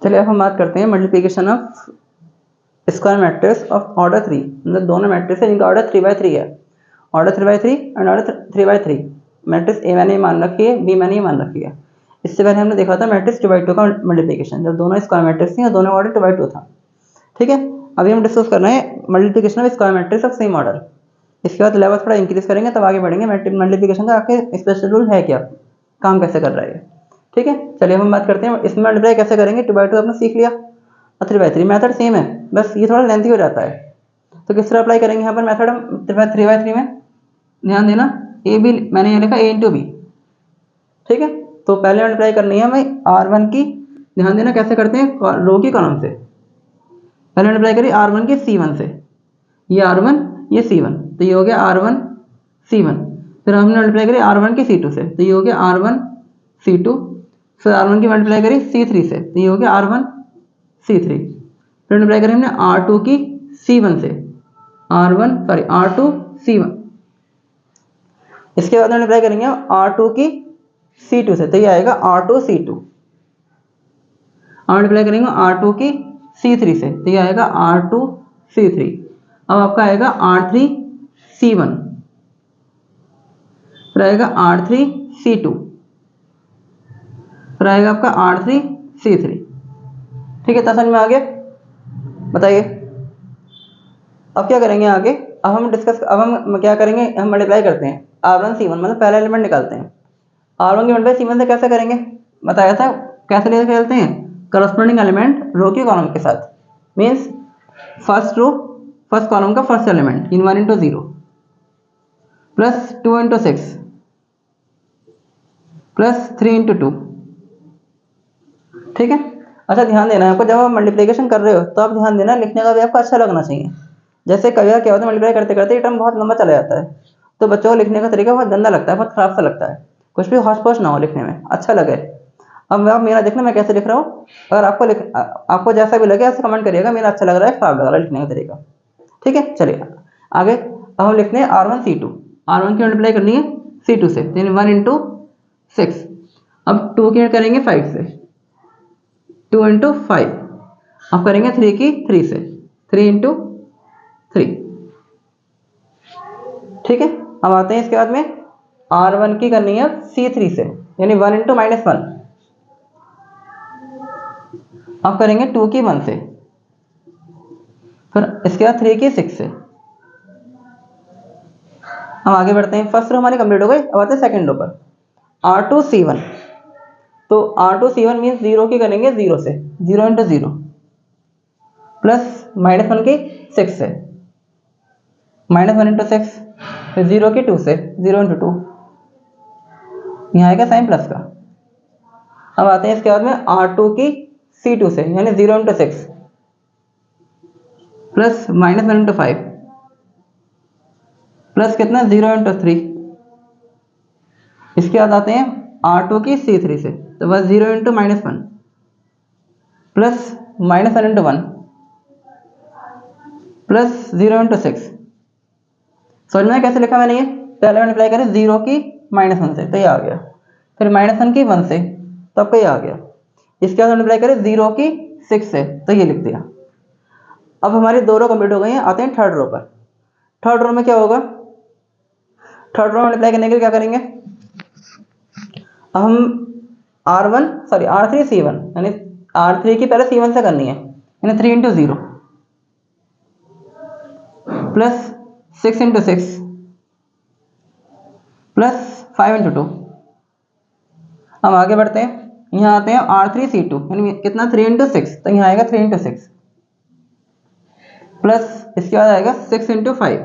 चलिए अब हम बात करते हैं multiplication of square matrix of order 3। मतलब दोनों मैट्रिक्स है जिनका ऑर्डर 3/3 है, order 3/3 and order 3/3। Matrix A मैंने मान रखी है, बी मैंने मान रखी है। इससे पहले हमने देखा था मैट्रिक्स 2/2 का मल्टीप्लिकेशन, जब दोनों स्क्वायर मैट्रिक्स थी और दोनों ऑर्डर 2/2 था। ठीक है, अभी हम डिस्कस कर रहे हैं multiplication of square matrix of same order. इसके बाद लेवल थोड़ा इंक्रीज करेंगे तब आगे बढ़ेंगे मल्टीप्लिकेशन का आखिर स्पेशल रूल है क्या, काम कैसे कर रहा है। ठीक है, चलिए हम बात करते हैं इसमें मल्टीप्लाई कैसे करेंगे। 2/2 आपने सीख लिया और 3/3 मेथड सेम है, बस ये थोड़ा लेंथी हो जाता है। तो किस तरह अप्लाई करेंगे यहाँ पर मेथड हम 3/3 में, ध्यान देना ए बी मैंने ये लिखा ए इंटू बी। ठीक है, तो पहले मल्टीप्लाई करनी है हमें R1 की, ध्यान देना कैसे करते हैं, रो की कॉलम से। पहले मल्टीप्लाई करिए R1 की C1 से, ये R1 ये C1, तो ये हो गया R1 C1। फिर हमने मल्टीप्लाई करी R1 की C2 से, तो ये हो गया R1 C2। फिर R1 की मल्टीप्लाई करी C3 से, तो ये हो गया R1 C3। फिर मल्टीप्लाई करी हमने R2 की C1 से, R2 C1। इसके बाद मल्टीप्लाई करेंगे R2 की C2 से, तो ये आएगा R2 C2। मल्टीप्लाई करेंगे R2 की C3 से, तो ये आएगा R2 C3। अब आपका आएगा R3 C1, फिर आएगा R3 C2, फिर आएगा आपका R3 C3। ठीक है, समझ में आ गया, बताइए अब क्या करेंगे आगे। अब हम क्या करेंगे, हम मल्टीप्लाई करते हैं R1 C1, मतलब पहला एलिमेंट निकालते हैं। R1 की मल्टीप्लाई C1 से कैसे करेंगे, बताया था कैसे लेके चलते हैं, करस्पॉन्डिंग एलिमेंट रो की कॉलम के साथ। Means first row first column का first element in 1 into 0 plus 2 into 6 plus 3 into 2। ठीक है, अच्छा ध्यान देना है आपको, जब आप मल्टीप्लिकेशन कर रहे हो तो आप ध्यान देना लिखने का भी आपको अच्छा लगना चाहिए। जैसे कई बार क्या होता है मल्टीप्लाई करते करते ये टर्म बहुत लंबा चला जाता है, तो बच्चों को लिखने का तरीका बहुत गंदा लगता है, बहुत खराब सा लगता है, कुछ भी होश पोश ना हो लिखने में, अच्छा लगे। अब आप मेरा देखना मैं कैसे लिख रहा हूँ, अगर आपको जैसा भी लगे ऐसे कमेंट करिएगा, मेरा अच्छा लग रहा है खराब लग रहा है लिखने का तरीका। ठीक है, चलिए आगे। अब हम लिखते हैं R1 C2। R1 की मल्टीप्लाई करनी है C2 से, 1 into 6। अब 2 की करेंगे 5 से, 2 into 5। अब करेंगे 3 की 3 से, 3 into 3। ठीक है, अब आते हैं इसके बाद में R1 की करनी है C3 से, यानी 1 into -1। अब करेंगे 2 की 1 से, फिर इसके बाद 3 की 6 से। हम आगे बढ़ते हैं, फर्स्ट रो हमारी कंप्लीट हो गई। अब आते हैं सेकंड रो पर R2 C1। तो R2 C1 मीन्स 0 की करेंगे 0 से, 0 into 0 प्लस -1 की 6 से, -1 into 6, फिर 0 की 2 से, 0 into 2, यहाँ आएगा साइन प्लस का। अब आते हैं इसके बाद में R2 की C2 से, यानी 0 into 6 प्लस -1 into 5 प्लस कितना 0 into 3। इसके बाद आते हैं R2 की C3 से, तो बस 0 into -1 plus -1 into 1 plus 0 into 6। समझ में कैसे लिखा मैंने, ये पहले मल्टीप्लाई करें 0 की -1 से, तो ये आ गया, फिर -1 की 1 से, तो आपको ये आ गया। इसके बाद मल्टीप्लाई करें 0 की 6 से, तो ये लिख दिया। अब हमारी 2 रो कंप्लीट हो गई हैं, आते हैं थर्ड रो पर। थर्ड रो में क्या होगा, थर्ड रो मल्टीप्लाई करने के लिए क्या करेंगे, अब हम R3 C1, यानी R3 की पहले C1 से करनी है, यानी 3 into 0 plus 6 into 6 plus 5 into 2। हम आगे बढ़ते हैं, यहाँ आते हैं R3 C2, यानी कितना 3 into 6, तो यहाँ आएगा 3 into 6 प्लस इसके बाद आएगा 6 into 5,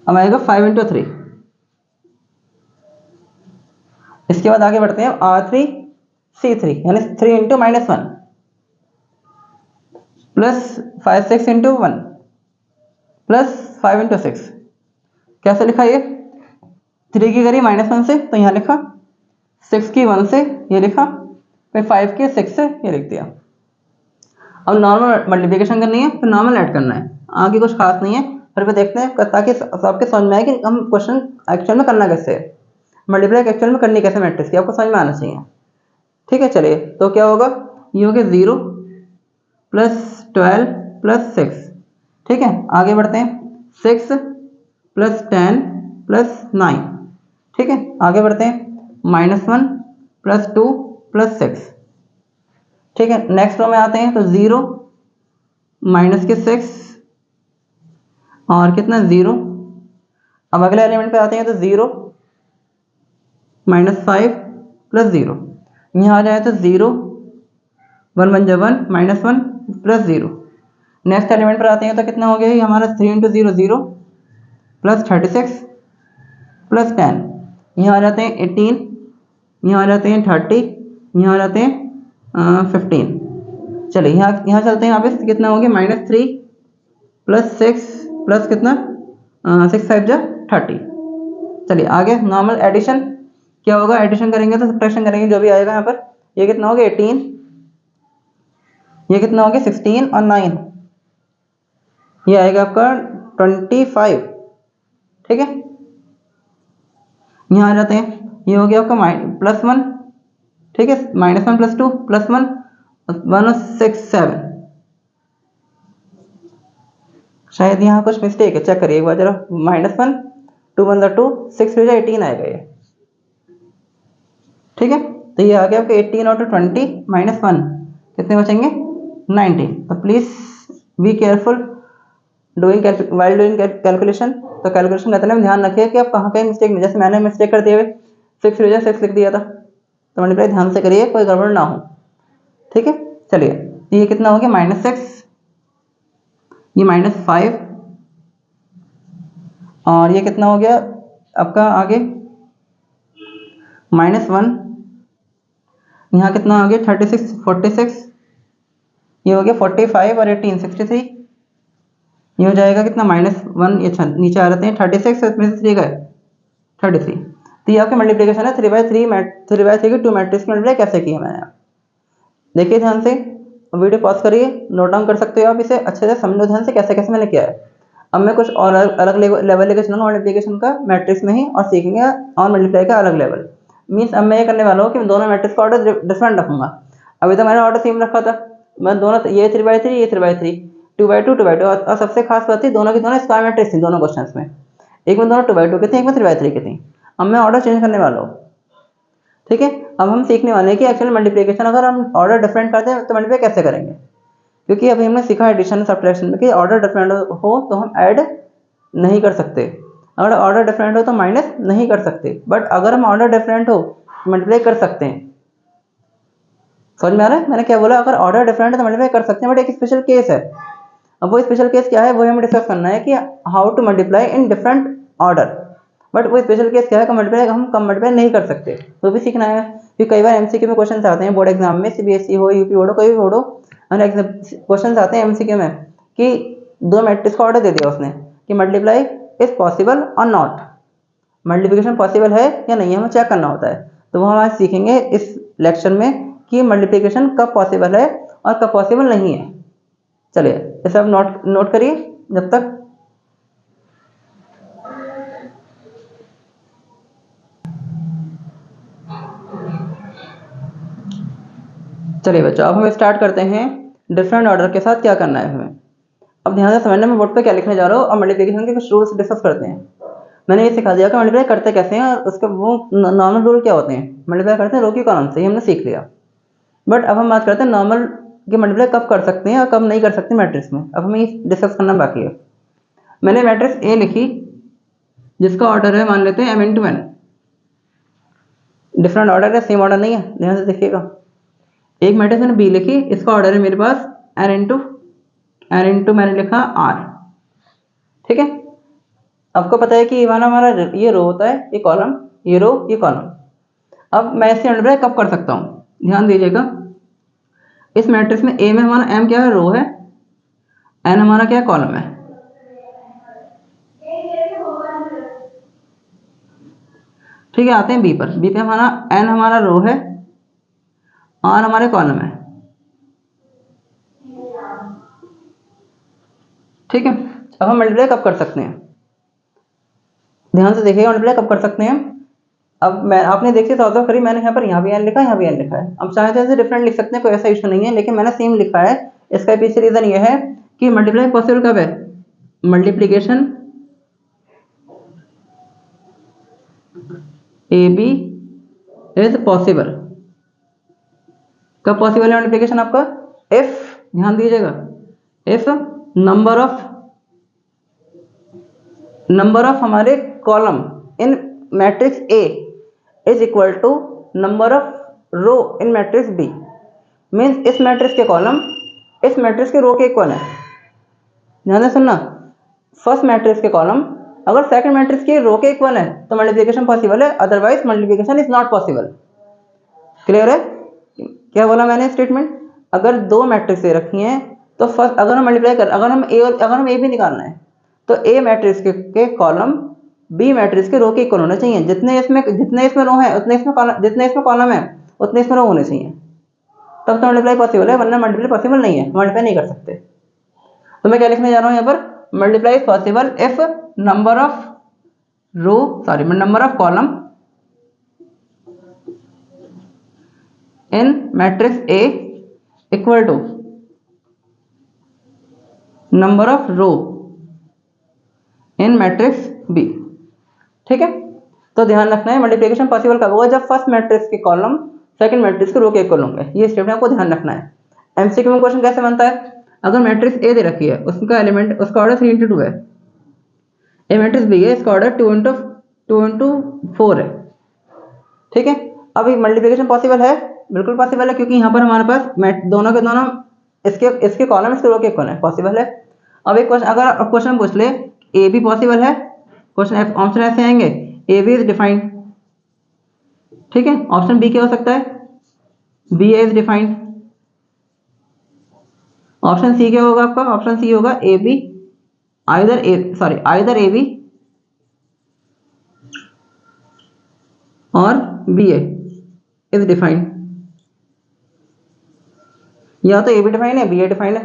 अब आएगा 5 into 3। इसके बाद आगे बढ़ते हैं R3 C3, यानी 3 into -1 plus 6 into 1 plus 5 into 6। कैसे लिखा ये, 3 की करी -1 से, तो यहाँ लिखा, 6 की 1 से ये लिखा, फिर 5 की 6 से ये लिख दिया। अब नॉर्मल मल्टीप्लिकेशन करनी है, फिर नॉर्मल ऐड करना है, आगे कुछ खास नहीं है। फिर देखते हैं ताकि सबके समझ में आए कि हम क्वेश्चन एक्चुअल में करना कैसे है, मल्टीप्लाई एक्चुअल में करनी कैसे मैट्रिक्स की, आपको समझ में आना चाहिए। ठीक है, चलिए तो क्या होगा, ये हो गया 0 प्लस 12 प्लस 6। ठीक है, आगे बढ़ते हैं, 6 प्लस 10 प्लस 9। ठीक है, आगे बढ़ते हैं, -1 प्लस 2 प्लस 6। ठीक है, नेक्स्ट रो में आते हैं तो 0 माइनस के 6 और कितना 0। अब अगले एलिमेंट पे आते हैं तो 0 -5 प्लस 0। यहाँ आ जाए तो 0 1 1 1 -1 प्लस 0। नेक्स्ट एलिमेंट पर आते हैं तो कितना हो गया ये हमारा 3 × 0 0 प्लस 36 प्लस 10। यहाँ आ जाते हैं 18, यहाँ आ जाते हैं 30, यहाँ आ जाते हैं 15। चलिए यहाँ चलते हैं, यहाँ पे कितना हो गया -3 प्लस 6 प्लस कितना 6 5 जा 30। चलिए आगे नॉर्मल एडिशन क्या होगा, एडिशन करेंगे तो सब्ट्रैक्शन करेंगे, जो भी आएगा यहाँ पर, ये कितना हो गया 18, ये कितना हो गया 16 और 9, ये आएगा आपका 25। ठीक है, यहाँ आ जाते हैं, ये हो गया आपका +1। ठीक है, -1 + 2 +1 1 और 6 7। शायद यहाँ कुछ मिस्टेक है, चेक करिए एक बार जरा। -1 2 1 2 6 फिर 18 आएगा ये। ठीक है, तो ये आ गया आपका 18 और 20 -1 कितने बचेंगे 19। तो please be careful while doing calculation. तो कैलकुलेशन करते में ध्यान रखिए कि आप कहाँ कहीं मिस्टेक नहीं, जैसे मैंने मिस्टेक करते हुए 6 लिख दिया था, तो मल्टीप्लाई ध्यान से करिए, कोई गड़बड़ ना हो। ठीक है, चलिए ये कितना हो गया -6, ये -5 और ये कितना हो गया आपका आगे -1, यहाँ कितना हो गया 36 46, ये हो गया 45 और 18 63, ये हो जाएगा कितना -1, ये नीचे आ जाते हैं 36 में 3 गए 33। तो ये आपके मल्टीप्लिकेशन है 3/3 की 2 मैट्रिक्स की मल्टीप्लाई कैसे की है मैंने। देखिए ध्यान से, वीडियो पॉज करिए, नोट डाउन कर सकते हो आप, इसे अच्छे से समझो ध्यान से कैसे कैसे मैंने किया है। अब मैं कुछ और अलग लेवल लेकर चलूँगा मल्टीप्लिकेशन का मैट्रिक्स में ही, और सीखेंगे और मल्टीप्लाई का अलग लेवल। मीन्स अब मैं ये करने वाला हूँ कि दोनों मैट्रिक्स का ऑर्डर डिफरेंट रखूंगा। अभी तो मैंने ऑर्डर सेम रखा था, मैं दोनों ये 3/3 ये 3/3 2/2 2/2, और सबसे खास बात थी दोनों की दोनों स्क्वायर मैट्रिक्स थी दोनों क्वेश्चंस में, एक में दोनों 2/2 की थी, एक में 3/3 की थी। अब मैं ऑर्डर चेंज करने वाला हूँ। ठीक है, अब हम सीखने वाले हैं कि एक्चुअल मल्टीप्लिकेशन अगर हम ऑर्डर डिफरेंट करते हैं तो मल्टीप्लाई कैसे करेंगे, क्योंकि अभी हमने सीखा एडिशन सब्ट्रैक्शन में कि ऑर्डर डिफरेंट हो तो हम ऐड नहीं कर सकते, अगर ऑर्डर डिफरेंट हो तो माइनस नहीं कर सकते, बट अगर हम ऑर्डर डिफरेंट हो मल्टीप्लाई कर सकते हैं। समझ में आ रहा है मैंने क्या बोला, अगर ऑर्डर डिफरेंट है तो मल्टीप्लाई कर सकते हैं, बट एक स्पेशल केस है। अब वो स्पेशल केस क्या है वो हमें डिस्कस करना है कि how to multiply in different order. But वो स्पेशल केस क्या है, हम कम मल्टीप्लाई नहीं कर सकते, वो भी सीखना है। क्योंकि कई बार एमसीक्यू में क्वेश्चन आते हैं बोर्ड एग्जाम में, सीबीएसई हो यूपी बोर्ड हो कोई भी बोर्ड हो, क्वेश्चन आते हैं एमसीक्यू में कि दो मैट्रिक्स का ऑर्डर दे दिया उसने कि मल्टीप्लाई इज पॉसिबल और नॉट, मल्टीप्लिकेशन पॉसिबल है या नहीं, हमें चेक करना होता है। तो वो हम आज सीखेंगे इस लेक्चर में कि मल्टीप्लिकेशन कब पॉसिबल है और कब पॉसिबल नहीं है। चलिए ये सब नोट करिए जब तक। चलिए बच्चों, अब हम स्टार्ट करते हैं डिफरेंट ऑर्डर के साथ क्या करना है हमें। अब ध्यान से समझना, मैं बोर्ड पे क्या लिखने जा रहा हूँ और मल्टीप्लिकेशन के कुछ रूल्स डिस्कस करते हैं। मैंने ये सिखा दिया कि मल्टीप्लाई करते कैसे हैं और उसके वो नॉर्मल रूल क्या होते हैं। मल्टीप्लाई करते हैं रो की कॉलम से, ये हमने सीख लिया। बट अब हम बात करते हैं नॉर्मल कि मल्टीप्लाई कब कर सकते हैं और कब नहीं कर सकते मैट्रिक्स में। अब हमें ये डिस्कस करना बाकी है। मैंने मैट्रिक्स ए लिखी जिसका ऑर्डर है मान लेते हैं m×n, डिफरेंट ऑर्डर है, सेम ऑर्डर नहीं है, ध्यान से देखिएगा। एक मैट्रिक्स मैंने बी लिखी, इसका ऑर्डर है मेरे पास n मैंने लिखा r। ठीक है, आपको पता है कि ये वाला हमारा ये रो होता है, ये कॉलम, ये रो, ये कॉलम। अब मैं इससे मल्टीप्लाई कब कर सकता हूँ, ध्यान दीजिएगा। इस मैट्रिक्स में ए में हमारा m क्या है, रो है, n हमारा क्या है, कॉलम है। ठीक है, आते हैं बी पर। बी पे हमारा n हमारा रो है, r हमारे कॉलम है। ठीक है, अब हम मल्टीप्लाई कब कर सकते हैं, ध्यान से देखिएगा। मल्टीप्लाई कब कर सकते हैं, अब मैं आपने देखिए सॉल्व तो करी, मैंने यहाँ भी एन लिखा है, यहाँ भी एन लिखा है। अब चाहे तो ऐसे डिफरेंट लिख सकते हैं, कोई ऐसा इशू नहीं है, लेकिन मैंने सेम लिखा है। इसका पीछे रीजन ये है कि मल्टीप्लाई पॉसिबल कब है, multiplication A B is possible. कब पॉसिबल है मल्टीप्लीकेशन आपका, इफ, ध्यान दीजिएगा, इफ नंबर ऑफ हमारे column in matrix A is equal to number of row in matrix B. Means इस मैट्रिक्स के कॉलम इस मैट्रिक्स के रो के इक्वल है। ध्यान से सुनना, फर्स्ट मैट्रिक्स के कॉलम अगर सेकंड मैट्रिक्स के रो के इक्वल है तो मल्टीप्लिकेशन पॉसिबल है, otherwise multiplication is not possible. Clear है क्या बोला मैंने स्टेटमेंट? अगर दो मैट्रिक्स दे रखी हैं तो फर्स्ट अगर हम मल्टीप्लाई कर, अगर हम ए भी निकालना है तो ए मैट्रिक्स के कॉलम बी मैट्रिक्स के रो के इक्वल होने चाहिए। जितने इसमें रो है उतने इसमें कॉलम, जितने इसमें कॉलम है उतने इसमें रो होने चाहिए, तब तो मल्टीप्लाई पॉसिबल है, वरना मल्टीप्लाई पॉसिबल नहीं है, मल्टीप्लाई नहीं कर सकते। तो मैं क्या लिखने जा रहा हूँ यहाँ पर, multiply is possible if number of column in matrix A equal to number of row in matrix B. ठीक है, तो ध्यान रखना है मल्टीप्लिकेशन पॉसिबल कब होगा, जब फर्स्ट मैट्रिक्स के कॉलम सेकंड मैट्रिक्स के रो के इक्वल होंगे। ये स्टेटमेंट आपको ध्यान रखना है। एमसीक्यू में क्वेश्चन कैसे बनता है, अगर मैट्रिक्स ए दे रखी है, उसका एलिमेंट, उसका ऑर्डर 3 × 2 है, ए मैट्रिक्स बी है, इसका ऑर्डर 2 × 4 है। ठीक है, अब मल्टीप्लिकेशन पॉसिबल है, बिल्कुल पॉसिबल है, क्योंकि यहाँ पर हमारे पास दोनों के दोनों इसके कॉलम इसके रो के इक्वल है, पॉसिबल है। अब एक क्वेश्चन, अगर क्वेश्चन पूछ ले ए बी पॉसिबल है, क्वेश्चन ऑप्शन ऐसे आएंगे, ए बी इज डिफाइंड। ठीक है, ऑप्शन बी क्या हो सकता है, B is defined. Option C क्या होगा आपका, ऑप्शन सी होगा A B either A B और बी ए इज डिफाइंड। या तो ए बी डिफाइंड है, बी ए डिफाइंड है।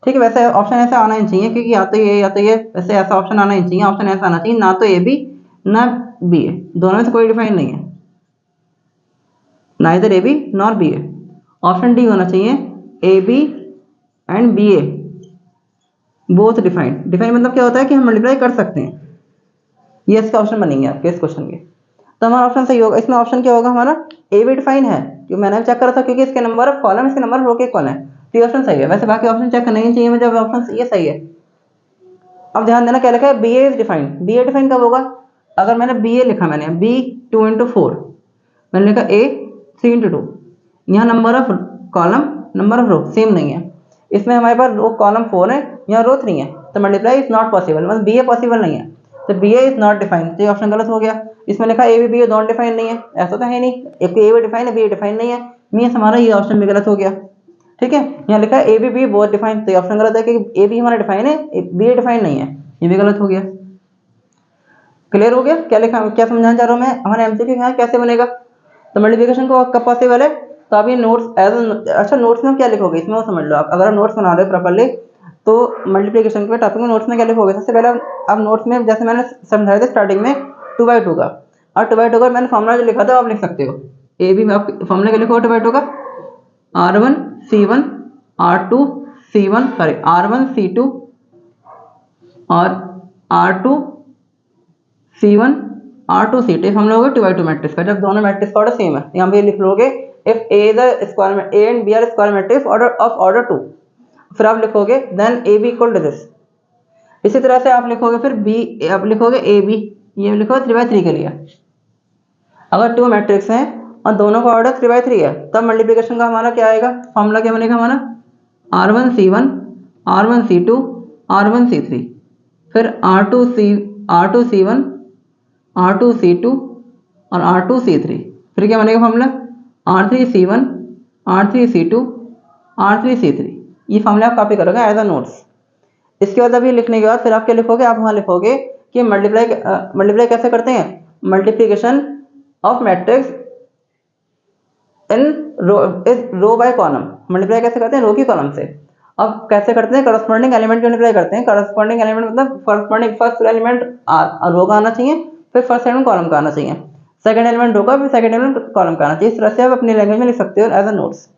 ठीक है, वैसे ऑप्शन ऐसा आना ही चाहिए, क्योंकि या तो ये वैसे ऐसा ऑप्शन आना ही चाहिए, ऑप्शन ऐसा आना चाहिए, ना तो ए बी ना बी ए, दोनों में से कोई डिफाइंड नहीं है, neither A B nor B A. Option D होना चाहिए, A B and B A both defined. Defined मतलब क्या होता है कि हम मल्टीप्लाई कर सकते हैं, ये इसका ऑप्शन बनेंगे आपके इस क्वेश्चन के। तो हमारा ऑप्शन सही होगा। इसमें ऑप्शन क्या होगा हमारा, ए बी डिफाइन है, क्योंकि मैंने चेक करा था, क्योंकि इसके नंबर ऑफ कॉलम इसके नंबर ऑफ रो के इक्वल है, तो ये ऑप्शन सही है। वैसे बाकी ऑप्शन चेक नहीं चाहिए मुझे, ऑप्शन ये सही है। अब ध्यान देना क्या लिखा है, B A is defined. B A define कब होगा, अगर मैंने बी ए लिखा, मैंने बी 2 × 4, मैंने लिखा ए 3 × 2, यहाँ number of column number of row same नहीं है, इसमें हमारे पास रो कॉलम 4 है, यहाँ रो 3 है, तो मल्टीप्लाई इज नॉट पॉसिबल, मतलब बी ए पॉसिबल नहीं है, तो B A is not defined, तो ये ऑप्शन गलत हो गया। इसमें लिखा ए बी दोनों डिफाइन नहीं है, ऐसा तो है नहीं, एक ए बी डिफाइन है, बी ए डिफाइन नहीं है, मीन्स हमारा ये ऑप्शन भी गलत हो गया। ठीक है, यहाँ लिखा है ए बी बोथ डिफाइन, तो ये ऑप्शन गलत है, क्योंकि ए बी हमारा डिफाइन है, बी ए डिफाइन नहीं है, ये भी गलत हो गया। क्लियर हो गया क्या लिखा, क्या समझाना चाह रहा हूँ मैं, हमारे एमसीक्यू यहाँ कैसे बनेगा। तो मल्टीप्लिकेशन को कब पॉसिबल है, तो अभी नोट्स अच्छा नोट्स में क्या लिखोगे इसमें वो समझ लो आप। अगर आप नोट्स बना रहे हो प्रॉपर्ली तो मल्टीप्लिकेशन के टॉपिक में नोट्स में क्या लिखोगे, सबसे पहले आप नोट्स में जैसे मैंने समझाया था स्टार्टिंग में 2/2 का, और 2/2 का मैंने फॉर्मूला जो लिखा था आप लिख सकते हो। ए बी में आप फॉर्मूला क्या लिखोगे 2/2 का, R1 C1 R2 C1 R1 C2 और R2 C1 R2 C2 हम लोग 2/2 मैट्रिक्स का, जब दोनों मैट्रिक्स का ऑर्डर सेम है, यहाँ पे लिख लोगे if A and B are square matrix order 2, फिर आप लिखोगे then A B equal to this. इसी तरह से आप लिखोगे फिर बी, आप लिखोगे ए बी, ये लिखो 3/3 के लिए। अगर 2 मैट्रिक्स हैं और दोनों का ऑर्डर 3/3 है, तब मल्टीप्लिकेशन का हमारा क्या आएगा, फॉर्मूला क्या बनेगा हमारा, R1 C1 R1 C2 R1 C3, फिर R2 C1 R2 C2 और R2 C3, फिर क्या बनेगा formula R3 C1 R3 C2 R3 C3। ये फॉर्मूला आप कॉपी करोगे एज अ नोट्स। इसके बाद अभी लिखने के बाद फिर आप क्या लिखोगे, आप वहाँ लिखोगे कि मल्टीप्लाई कैसे करते हैं, multiplication of matrix in row by column, multiply कैसे करते हैं, रो की कॉलम से। अब कैसे करते हैं, करस्पॉन्डिंग एलिमेंट की मल्टीप्लाई करते हैं। करस्पॉन्डिंग एलिमेंट मतलब करस्पॉन्डिंग फर्स्ट एलिमेंट रो का आना चाहिए, फिर फर्स्ट एलिमेंट कॉलम का आना चाहिए। सेकंड एलिमेंट रो का फिर सेकंड एलिमेंट कॉलम का आना चाहिए। इस तरह से आप अपनी लैंग्वेज में लिख सकते हो एज अ नोट्स।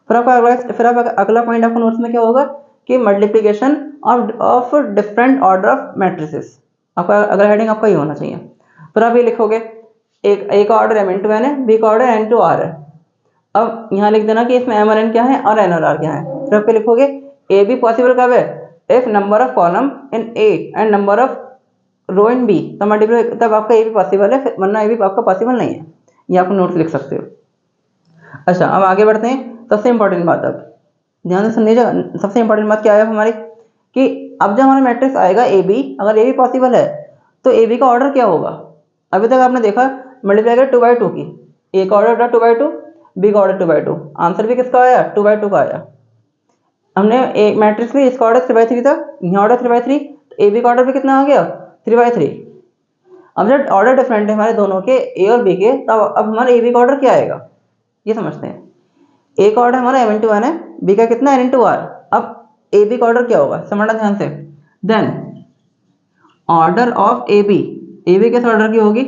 फिर अगला पॉइंट आपको नोट्स में क्या होगा कि multiplication of different order of matrices. आपका अगला हेडिंग आपका ये होना चाहिए। फिर आप ये लिखोगे ए का ऑर्डर m इंटू एन है, बी का ऑर्डर n टू आर है। अब यहाँ लिख देना कि इसमें m और n क्या है और n और r क्या है। फिर आप लिखोगे ए बी पॉसिबल कब है, if number of column in A and number of row in B, तब मल्टीप्लाई तब आपका ए भी पॉसिबल है, वरना ए भी आपका पॉसिबल नहीं है। ये आप नोट्स लिख सकते हो। अच्छा, अब आगे बढ़ते हैं। सबसे इंपॉर्टेंट बात, अब ध्यान से सुनिएगा। सबसे इंपॉर्टेंट बात क्या है हमारी कि अब जब हमारा मैट्रिक्स आएगा ए बी, अगर ए बी पॉसिबल है तो ए बी का ऑर्डर क्या होगा। अभी तक आपने देखा मल्टीप्लाई कर 2/2 की, ए का ऑर्डर था 2/2, बी का ऑर्डर 2/2, आंसर भी किसका आया 2/2 का आया। हमने एक मैट्रिक्स में इसका ऑर्डर 3/3 था, यहाँ ऑर्डर 3/3, ए बी का ऑर्डर भी कितना आ गया 3/3। अब जब ऑर्डर डिफरेंट है हमारे दोनों के ए और बी के, तब अब हमारे ए बी का ऑर्डर क्या आएगा ये समझते हैं। ए का ऑर्डर हमारा m इंटू एन है, बी का कितना n इंटू आर। अब ए बी का ऑर्डर क्या होगा समझना ध्यान से। Then order of A B किस ऑर्डर की होगी,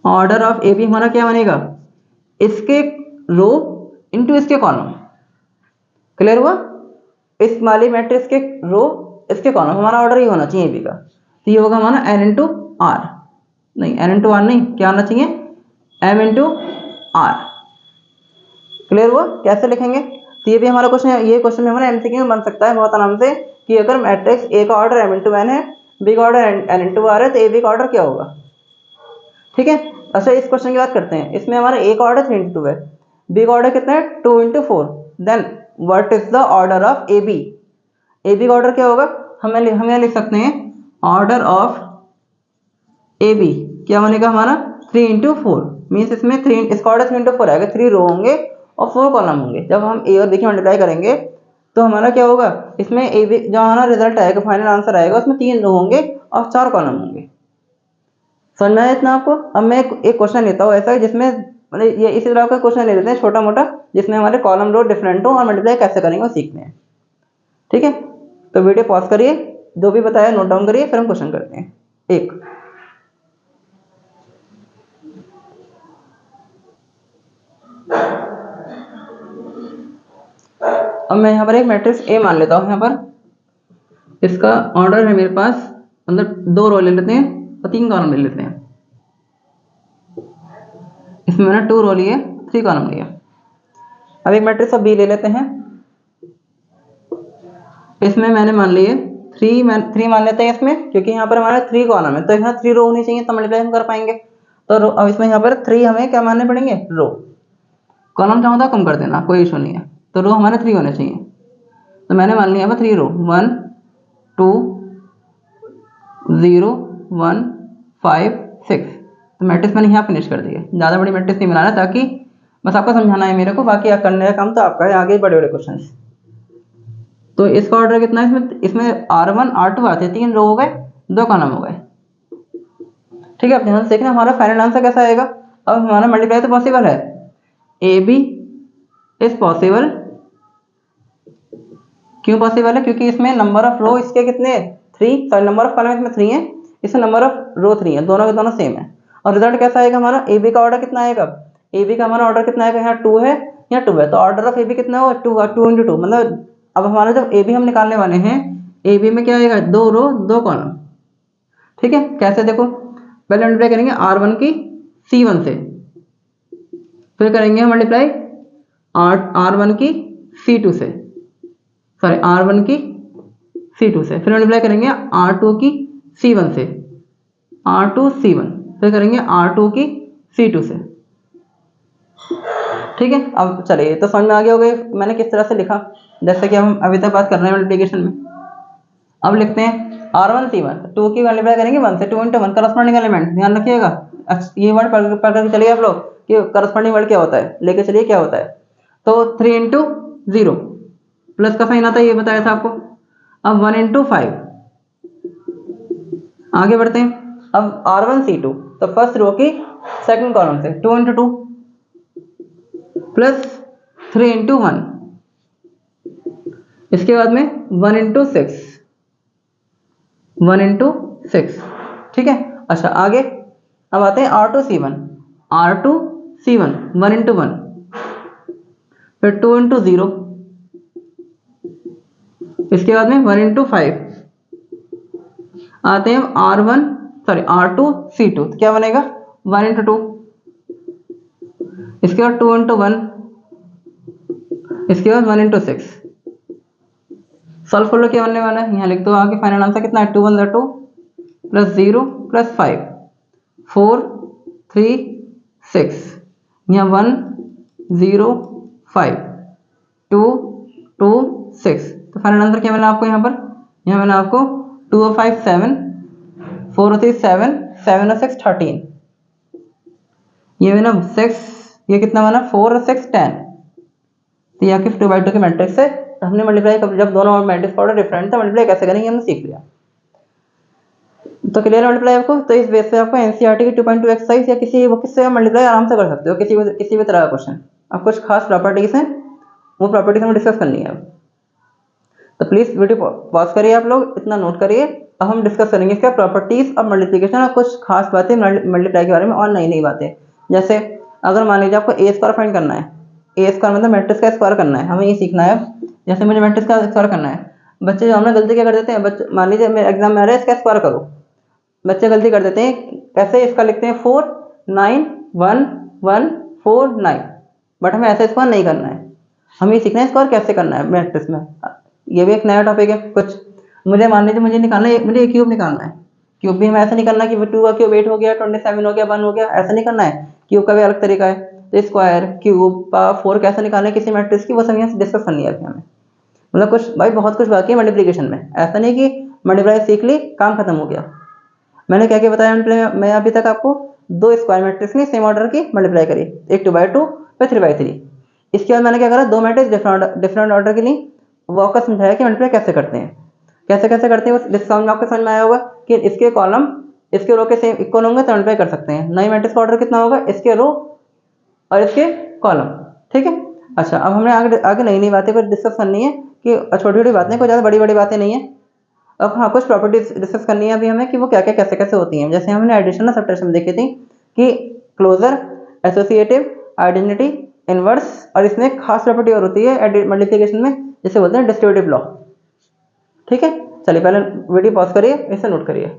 ऑर्डर ऑफ ए बी हमारा क्या बनेगा, इसके रो इंटू इसके कॉलम। क्लियर हुआ, इस वाली मैट्रिक्स के रो इसके कॉलम, हमारा ऑर्डर ही होना चाहिए ए बी का। तो ये होगा हमारा n इंटू आर, नहीं n इंटू आर नहीं, क्या होना चाहिए m इंटू आर। क्लियर हुआ, कैसे लिखेंगे। तो ये भी हमारा क्वेश्चन, ये क्वेश्चन में हमारा एमसीक्यू बन सकता है बहुत आराम से कि अगर मैट्रिक्स ए का ऑर्डर m इंटू एन है, बी का ऑर्डर n इंटू आर है, तो ए बी का ऑर्डर क्या होगा। ठीक है। अच्छा, इस क्वेश्चन की बात करते हैं। इसमें हमारा ए का ऑर्डर 3 इंटू 2 है, बी का ऑर्डर कितना है 2 into 4। Then what is the order of A B. A B का ऑर्डर क्या होगा, हम लिख सकते हैं ऑर्डर ऑफ ए बी क्या बनेगा हमारा 3 इंटू 4। मीन्स इसमें 3, इसका ऑर्डर 3 इंटू 4 आएगा, 3 रो होंगे और 4 कॉलम होंगे। जब हम ए और बी की मल्टीप्लाई करेंगे तो हमारा क्या होगा, इसमें ए बी जो हमारा रिजल्ट आएगा, फाइनल आंसर आएगा, उसमें 3 रो होंगे और 4 कॉलम होंगे। समझ में आया इतना आपको। अब मैं एक क्वेश्चन लेता हूँ ऐसा जिसमें मतलब ये इसी तरह का क्वेश्चन ले लेते हैं छोटा मोटा, जिसमें हमारे कॉलम रो डिफरेंट हो और मल्टीप्लाई कैसे करेंगे वो सीखते हैं। ठीक है, तो वीडियो पॉज करिए, जो भी बताया नोट डाउन करिए, फिर हम क्वेश्चन करते हैं। एक अब मैं यहाँ पर एक मैट्रिक्स ए मान लेता हूँ। यहाँ पर इसका ऑर्डर है मेरे पास, अंदर 2 रो ले लेते हैं और 3 कॉलम ले लेते हैं। इसमें मैंने 2 रो लिए, 3 कॉलम लिए। अब एक मैट्रिक्स ऑफ बी ले लेते हैं। इसमें मैंने मान लिए 3 मान लेते हैं इसमें, क्योंकि यहाँ पर हमारा 3 कॉलम है तो यहाँ 3 रो होनी चाहिए, तो मल्टीप्लाई हम कर पाएंगे। तो अब इसमें यहाँ पर 3 हमें क्या मानने पड़ेंगे, रो। कॉलम चाहो तो कम कर देना, कोई इशू नहीं है। तो रो हमारे 3 होने चाहिए, तो मैंने मान लिया यहाँ पर 3 रो 1 2 0 1 5 6। तो मैट्रिक्स मैंने यहाँ फिनिश कर दिया। ज़्यादा बड़ी मैट्रिक्स नहीं बनाना, ताकि बस आपको समझाना है मेरे को, बाकी आप करने का काम तो आपका है, आगे बड़े बड़े क्वेश्चन। तो इसका ऑर्डर कितना है, इसमें R1 R2 आते हैं, 3 रो हो गए 2 कॉलम हो गए। ठीक है, अब ध्यान से देखना हमारा फाइनल आंसर कैसा आएगा। अब हमारा मल्टीप्लाई तो पॉसिबल है, ए बी इज पॉसिबल। क्यों पॉसिबल है, क्योंकि इसमें नंबर ऑफ रो इसके कितने 3, सॉरी नंबर ऑफ कॉलम इसमें 3 है, इसमें नंबर ऑफ रो 3 है, दोनों के दोनों सेम है। और रिजल्ट कैसा आएगा हमारा, ए बी का ऑर्डर कितना आएगा, ए बी का हमारा ऑर्डर कितना आएगा, यहाँ 2 है यहाँ 2 है, तो ऑर्डर ऑफ ए बी कितना होगा 2 इंटू 2। मतलब अब हमारा जब ए बी हम निकालने वाले हैं, ए बी में क्या आएगा 2 रो 2 कॉलम। ठीक है, कैसे देखो, पहले मल्टीप्लाई करेंगे R1 की C1 से, फिर करेंगे मल्टीप्लाई R1 की C2 से, सॉरी R1 की C2 से, फिर मल्टीप्लाई करेंगे R2 की C1 से, R2 C1, फिर करेंगे R2 की C2 से। ठीक है, अब चलिए तो समझ में आ गया होगा मैंने किस तरह से लिखा, जैसे कि हम अभी तक बात कर रहे हैं मल्टीप्लिकेशन में। अब लिखते हैं R1 C1, 2 की मल्टीप्लाई करेंगे 1 से, 2 इंटू 1 करस्पॉन्डिंग एलिमेंट, ध्यान रखिएगा। ये वर्ड पढ़ कर चलिए आप लोग कि करस्पॉन्डिंग वर्ड क्या होता है, लेके चलिए क्या होता है। तो 3 इंटू 0 प्लस का साइन आता है, ये बताया था आपको। अब 1 इंटू 5, आगे बढ़ते हैं। अब R1 C2, तो फर्स्ट रो की सेकंड कॉलम से 2 इंटू 2 प्लस 3 इंटू 1, इसके बाद में 1 इंटू 6, 1 इंटू 6। ठीक है, अच्छा आगे अब आते हैं R2C1, R2C1 1 इंटू 1, फिर 2 इंटू 0, इसके बाद में 1 इंटू 5, आते हैं R2C2, तो क्या बनेगा 1 इंटू 2, इसके बाद 2 इंटू 1, इसके बाद 1 इंटू 6। सॉल्व कर लो, क्या बनने वाला है, यहाँ लिख दो आगे फाइनल आंसर कितना है, 2 1 2 प्लस 0 प्लस 5 4 3 6, यहाँ 1 0 5 2 2 6, तो फाइनल आंसर क्या मिला आपको यहाँ पर, यहाँ मिला आपको 2 और 5 7, 4 और 3 7, 7 और 6 13, ये मिला 6, ये कितना बना 4 और 6 10, तो यहाँ की 2/2 की मैट्रिक्स है। हमने मल्टीप्लाई, जब दोनों मैट्रिक्स का ऑर्डर डिफरेंट था, मल्टीप्लाई कैसे करेंगे हमने सीख लिया। तो क्लियर मल्टीप्लाई आपको, तो इस बेस पे आपको एनसीईआरटी की 2.2 एक्सरसाइज या किसी वो किससे मल्टीप्लाई आराम से कर सकते हो, किसी भी तरह का क्वेश्चन। अब कुछ खास प्रॉपर्टीज हैं, वो प्रॉपर्टीज हमें डिस्कस करनी है अब, तो प्लीज वीडियो पॉज करिए, आप लोग इतना नोट करिए। अब हम डिस्कस करेंगे इसका प्रॉपर्टीज ऑफ मल्टीप्लिकेशन और कुछ खास बातें मल्टीप्लाई के बारे में और नई नई बातें। जैसे अगर मान लीजिए आपको ए स्क्वायर फाइंड करना है, ए स्क्वायर मतलब मैट्रिक्स का स्क्वायर करना है, हमें ये सीखना है। जैसे मुझे मैट्रिक्स का स्क्वायर करना है, बच्चे जो हमने गलती क्या कर देते हैं, बच्चे मान लीजिए मेरे एग्जाम में आ रहा है इसका स्क्वायर करो, बच्चे गलती कर देते हैं, कैसे इसका लिखते हैं 4 9 1 1 4 9, बट हमें ऐसा स्क्वायर नहीं करना है, हमें ये सीखना है स्क्वायर कैसे करना है मैट्रिक्स में। ये भी एक नया टॉपिक है। कुछ मुझे मान लीजिए मुझे निकालना है, मुझे क्यूब निकालना है, क्यूब भी हमें ऐसा नहीं करना कि 2 का क्यूब 8 हो गया, 27 हो गया, 1 हो गया, ऐसा नहीं करना है। क्यूब का भी अलग तरीका है। तो स्क्वायर, क्यूब, पावर, 4 कैसे निकालना है किसी मैट्रिक्स की, वो सब यहाँ डिस्कस करनी है अभी हमें। मतलब कुछ भाई बहुत कुछ बाकी है मल्टीप्लिकेशन में, ऐसा नहीं कि मल्टीप्लाई सीख ली काम खत्म हो गया। मैंने क्या क्या बताया, मैं अभी तक आपको 2 स्क्वायर मैट्रिक्स की सेम ऑर्डर की मल्टीप्लाई करी, एक 2/2 फिर 3/3। इसके बाद मैंने क्या करा, 2 मैट्रिक्स डिफरेंट ऑर्डर के लिए वो आपको समझाया कि मल्टीप्लाई कैसे करते हैं, कैसे करते हैं। उस डिस्काउंट में आपको समझ में आया होगा कि इसके कॉलम इसके रो के सेम इक्वल होंगे तो मल्टीप्लाई कर सकते हैं। नई मैट्रिक्स का ऑर्डर कितना होगा, इसके रो और इसके कॉलम, ठीक है। अच्छा, अब हमने आगे नई नई बातें पर डिस्कस करनी है कि छोटी छोटी बातें, कोई ज़्यादा बड़ी बड़ी बातें नहीं है। अब हाँ, कुछ प्रॉपर्टीज डिस्कस करनी है अभी हमें कि वो क्या क्या कैसे कैसे होती हैं। जैसे हमने एडिशन और सब्ट्रैक्शन में देखी थी कि क्लोजर, एसोसिएटिव, आइडेंटिटी, इनवर्स, और इसमें एक खास प्रॉपर्टी और होती है मल्टीप्लिकेशन में, जिसे बोलते हैं डिस्ट्रीब्यूटिव लॉ। ठीक है, चलिए पहले वीडियो पॉज करिए, इसे नोट करिए।